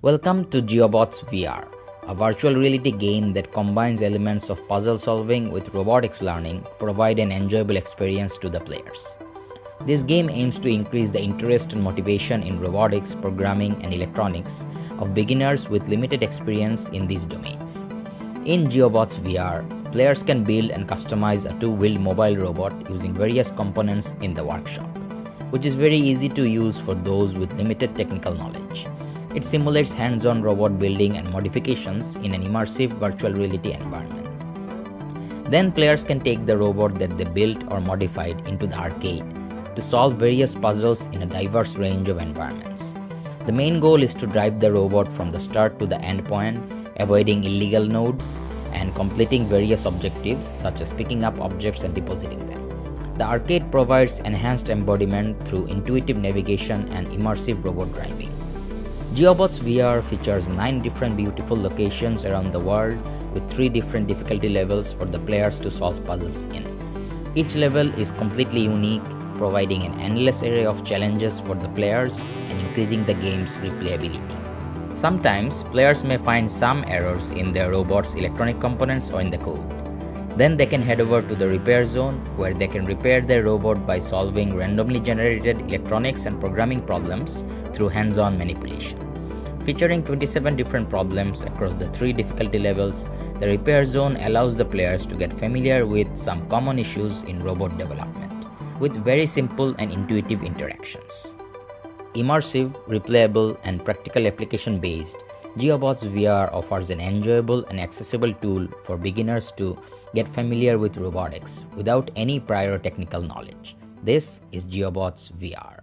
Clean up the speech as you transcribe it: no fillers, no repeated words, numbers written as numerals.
Welcome to GeoBotsVR, a virtual reality game that combines elements of puzzle solving with robotics learning to provide an enjoyable experience to the players. This game aims to increase the interest and motivation in robotics, programming, and electronics of beginners with limited experience in these domains. In GeoBotsVR, players can build and customize a two-wheeled mobile robot using various components in the workshop, which is very easy to use for those with limited technical knowledge. It simulates hands-on robot building and modifications in an immersive virtual reality environment. Then players can take the robot that they built or modified into the arcade to solve various puzzles in a diverse range of environments. The main goal is to drive the robot from the start to the end point, avoiding illegal nodes, and completing various objectives such as picking up objects and depositing them. The arcade provides enhanced embodiment through intuitive navigation and immersive robot driving. GeoBotsVR features 9 different beautiful locations around the world with 3 different difficulty levels for the players to solve puzzles in. Each level is completely unique, providing an endless array of challenges for the players and increasing the game's replayability. Sometimes, players may find some errors in their robot's electronic components or in the code. Then they can head over to the repair zone where they can repair their robot by solving randomly generated electronics and programming problems through hands-on manipulation. Featuring 27 different problems across the 3 difficulty levels, the repair zone allows the players to get familiar with some common issues in robot development, with very simple and intuitive interactions. Immersive, replayable, and practical application-based, GeoBotsVR offers an enjoyable and accessible tool for beginners to get familiar with robotics without any prior technical knowledge. This is GeoBotsVR.